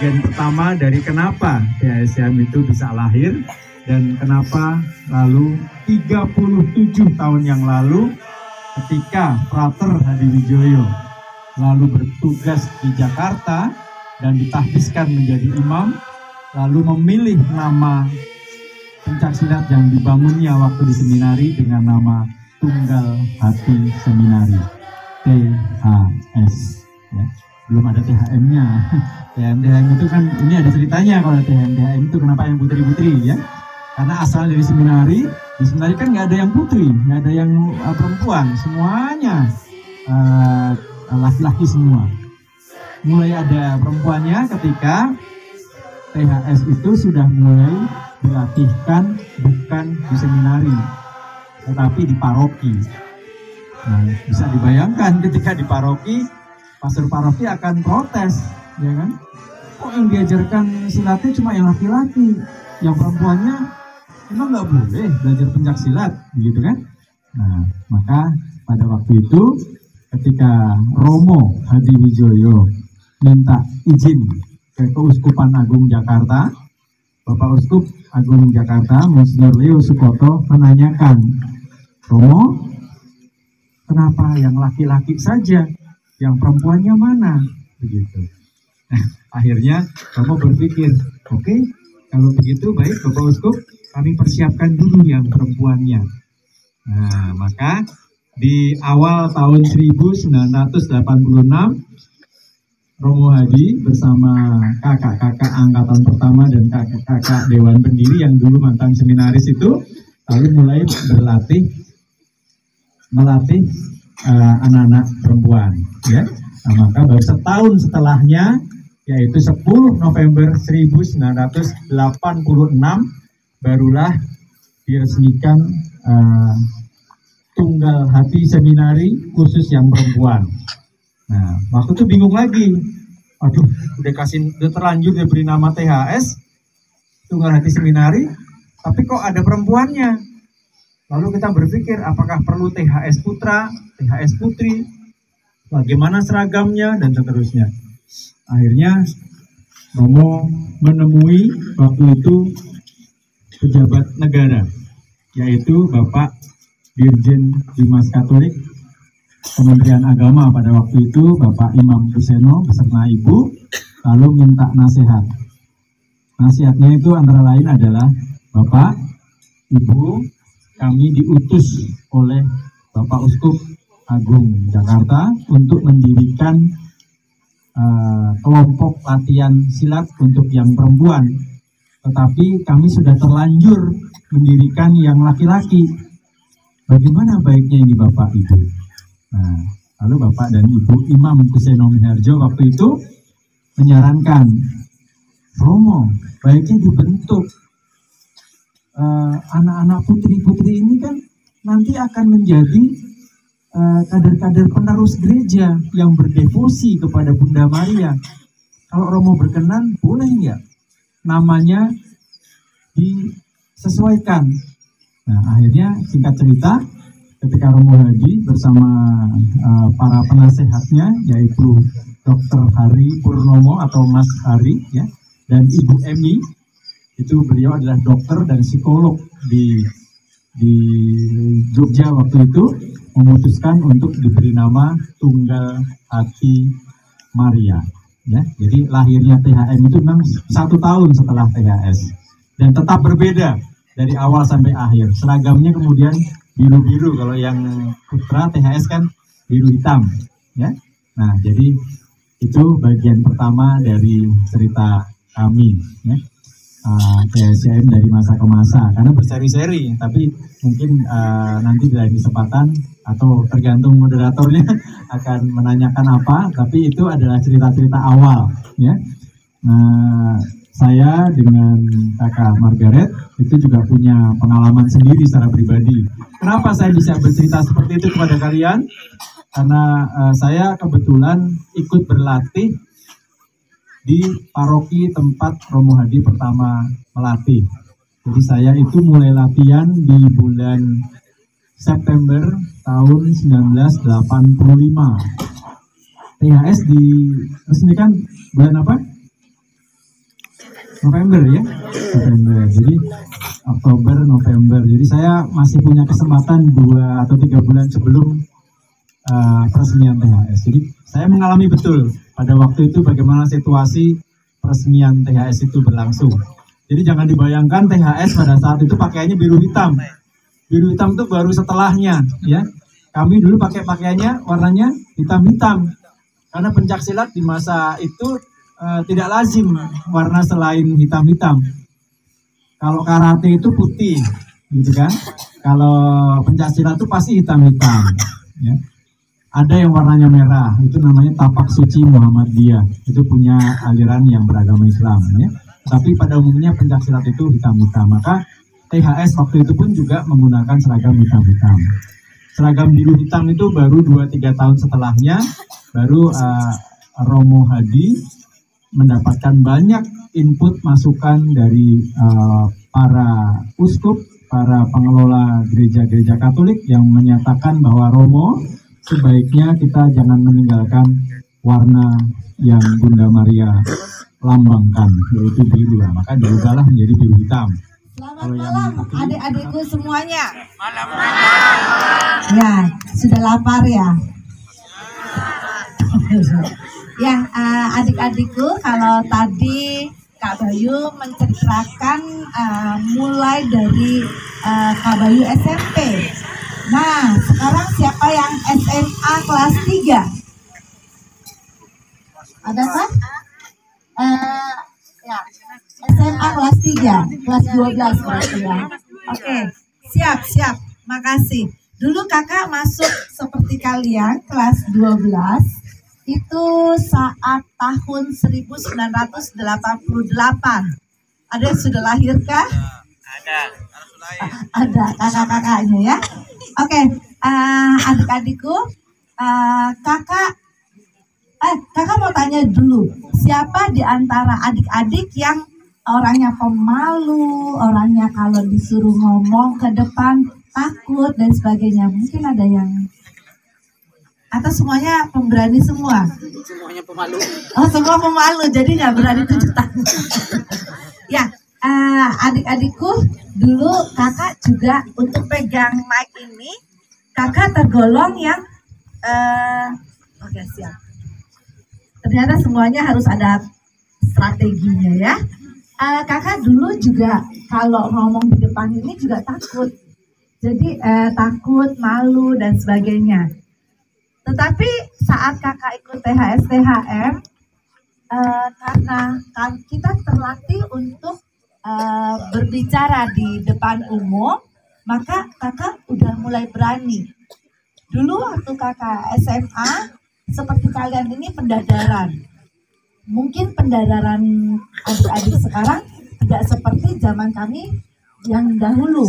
bagian pertama dari kenapa THSCM itu bisa lahir dan kenapa lalu 37 tahun yang lalu ketika Frater Hadiwijoyo lalu bertugas di Jakarta dan ditahbiskan menjadi imam, lalu memilih nama pencaksilat yang dibangunnya waktu di seminari dengan nama Tunggal Hati Seminari, THS. Ya. Belum ada THM-nya. THM itu kan, ini ada ceritanya kalau THM itu kenapa yang putri-putri ya. Karena asal dari seminari, di seminari kan nggak ada yang putri, nggak ada yang perempuan, semuanya laki-laki semua. Mulai ada perempuannya ketika THS itu sudah mulai dilatihkan bukan di seminari, tetapi di paroki. Nah, bisa dibayangkan ketika di paroki, pastor paroki akan protes, ya kan? Kok yang diajarkan silatnya cuma yang laki-laki, yang perempuannya emang nggak boleh belajar pencak silat, gitu kan? Nah, maka pada waktu itu ketika Romo Hadiwijoyo minta izin ke Keuskupan Agung Jakarta, Bapak Uskup Agung Jakarta, Monsignor Leo Sukoto menanyakan, Romo, kenapa yang laki-laki saja, yang perempuannya mana? Begitu. Nah, akhirnya Romo berpikir, oke, kalau begitu baik Bapak Uskup, kami persiapkan dulu yang perempuannya. Nah, maka di awal tahun 1986, Romo Hadi bersama kakak-kakak angkatan pertama dan kakak-kakak Dewan Pendiri yang dulu mantan seminaris itu lalu mulai melatih anak-anak perempuan, ya. Nah, maka baru setahun setelahnya, yaitu 10 November 1986, barulah diresmikan Tunggal Hati Seminari khusus yang perempuan. Nah, waktu itu bingung lagi. Aduh, udah terlanjur diberi nama THS, Tunggal Hati Seminari, tapi kok ada perempuannya? Lalu kita berpikir, apakah perlu THS Putra, THS Putri, bagaimana seragamnya, dan seterusnya. Akhirnya, Romo menemui waktu itu pejabat negara, yaitu Bapak Dirjen Dimas Katolik Kementerian Agama pada waktu itu, Bapak Imam Kuseno beserta Ibu, lalu minta nasihat. Nasihatnya itu antara lain adalah, Bapak, Ibu, kami diutus oleh Bapak Uskup Agung Jakarta untuk mendirikan kelompok latihan silat untuk yang perempuan. Tetapi kami sudah terlanjur mendirikan yang laki-laki. Bagaimana baiknya ini Bapak Ibu? Nah, lalu Bapak dan Ibu Imam Kuseno Miharjo waktu itu menyarankan, Romo, baiknya dibentuk anak-anak putri-putri ini kan nanti akan menjadi kader-kader penerus gereja yang berdevosi kepada Bunda Maria. Kalau Romo berkenan, boleh nggak namanya disesuaikan? Nah, akhirnya singkat cerita, ketika Romo Hadi bersama para penasehatnya, yaitu Dr. Hari Purnomo atau Mas Hari, ya, dan Ibu Emi, itu beliau adalah dokter dan psikolog di Jogja waktu itu, memutuskan untuk diberi nama Tunggal Hati Maria. Ya, jadi lahirnya THM itu memang 1 tahun setelah THS dan tetap berbeda dari awal sampai akhir. Seragamnya kemudian biru-biru, kalau yang putra THS kan biru hitam, ya. Nah, jadi itu bagian pertama dari cerita kami, ya. THSCM dari masa ke masa, karena berseri-seri, tapi mungkin nanti di lain kesempatan atau tergantung moderatornya akan menanyakan apa, tapi itu adalah cerita-cerita awal, ya. Nah, saya dengan kakak Margaret itu juga punya pengalaman sendiri secara pribadi. Kenapa saya bisa bercerita seperti itu kepada kalian? Karena saya kebetulan ikut berlatih di paroki tempat Romo Hadi pertama melatih. Jadi saya itu mulai latihan di bulan September tahun 1985. THS diresmikan bulan apa? November ya, November. Jadi Oktober, November. Jadi saya masih punya kesempatan 2 atau 3 bulan sebelum peresmian THS. Jadi saya mengalami betul pada waktu itu bagaimana situasi peresmian THS itu berlangsung. Jadi jangan dibayangkan THS pada saat itu pakaiannya biru hitam. Biru hitam itu baru setelahnya, ya. Kami dulu pakai pakaiannya warnanya hitam-hitam. Karena pencaksilat di masa itu tidak lazim warna selain hitam-hitam. Kalau karate itu putih, gitu kan? Kalau pencaksilat itu pasti hitam-hitam. Ya. Ada yang warnanya merah, itu namanya Tapak Suci Muhammadiyah. Itu punya aliran yang beragama Islam. Ya. Tapi pada umumnya pencaksilat itu hitam-hitam. Maka THS waktu itu pun juga menggunakan seragam hitam-hitam. Seragam biru hitam itu baru 2-3 tahun setelahnya, baru Romo Hadi mendapatkan banyak input masukan dari para uskup, para pengelola gereja-gereja Katolik yang menyatakan bahwa Romo sebaiknya kita jangan meninggalkan warna yang Bunda Maria lambangkan, yaitu biru. Maka diubahlah menjadi biru hitam. Selamat malam adik-adikku semuanya. Malam. Ya, sudah lapar ya. Ya, adik-adikku, kalau tadi Kak Bayu menceritakan mulai dari Kak Bayu SMP. Nah, sekarang siapa yang SMA kelas 3? Ada kan? Ya, SMA kelas 3, kelas 12 berarti ya. Oke, siap. Makasih. Dulu kakak masuk seperti kalian, kelas 12. Itu saat tahun 1988. Ada yang sudah lahir kah? Ada kakak-kakaknya ya. Oke, adik-adikku, kakak mau tanya dulu, siapa di antara adik-adik yang orangnya pemalu, orangnya kalau disuruh ngomong ke depan takut dan sebagainya? Mungkin ada yang, atau semuanya pemberani semua? Semuanya pemalu. Oh, semua pemalu, jadi nggak berani tunjuk tangan. Ya, adik-adikku, dulu kakak juga untuk pegang mic ini, kakak tergolong yang, oke, siap. Ternyata semuanya harus ada strateginya ya. Kakak dulu juga kalau ngomong di depan ini juga takut. Jadi takut, malu dan sebagainya. Tetapi saat kakak ikut THS THM, karena kita terlatih untuk berbicara di depan umum, maka kakak udah mulai berani. Dulu waktu kakak SMA, seperti kalian ini pendadaran. Mungkin pendadaran adik-adik sekarang tidak seperti zaman kami yang dahulu.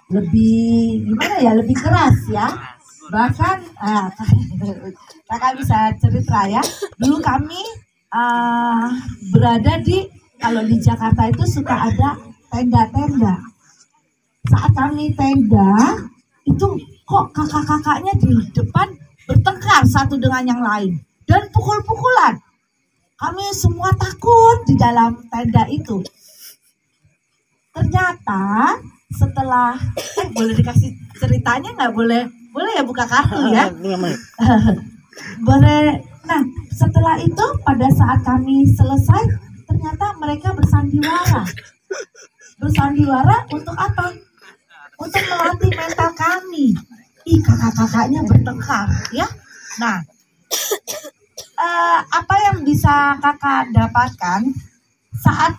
Lebih gimana ya, lebih keras ya. Bahkan kakak bisa cerita ya. Dulu kami berada kalau di Jakarta itu suka ada tenda-tenda. Saat kami tenda, itu kok kakak-kakaknya di depan bertengkar satu dengan yang lain dan pukul-pukulan. Kami semua takut di dalam tenda itu. Ternyata setelah boleh dikasih ceritanya nggak? Boleh ya, buka kartu ya. Boleh. Nah, setelah itu pada saat kami selesai, ternyata mereka bersandiwara. Bersandiwara untuk apa? Untuk melatih mental kami. Kakak-kakaknya bertengkar ya. Nah, apa yang bisa kakak dapatkan saat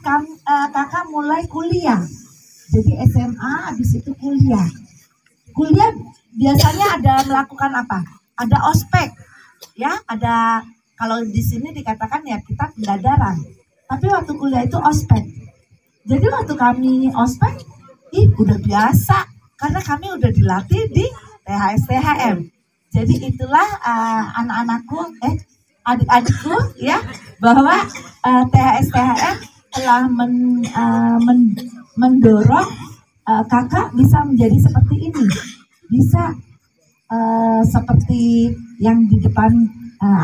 kakak mulai kuliah? Jadi SMA, habis itu kuliah. Kuliah biasanya ada melakukan apa? Ada ospek, ya. Ada, kalau di sini dikatakan ya kita pendadaran. Tapi waktu kuliah itu ospek. Jadi waktu kami ospek, udah biasa karena kami udah dilatih di THS THM. Jadi itulah anak-anakku, adik-adikku ya, bahwa THS THM telah mendorong kakak bisa menjadi seperti ini, bisa seperti yang di depan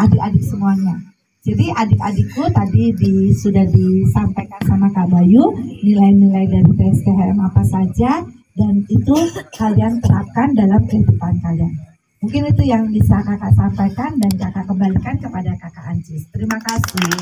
adik-adik semuanya. Jadi adik-adikku tadi sudah disampaikan sama Kak Bayu nilai-nilai dari TSTHM apa saja, dan itu kalian terapkan dalam kehidupan kalian. Mungkin itu yang bisa kakak sampaikan dan kakak kembalikan kepada kakak Ancis. Terima kasih.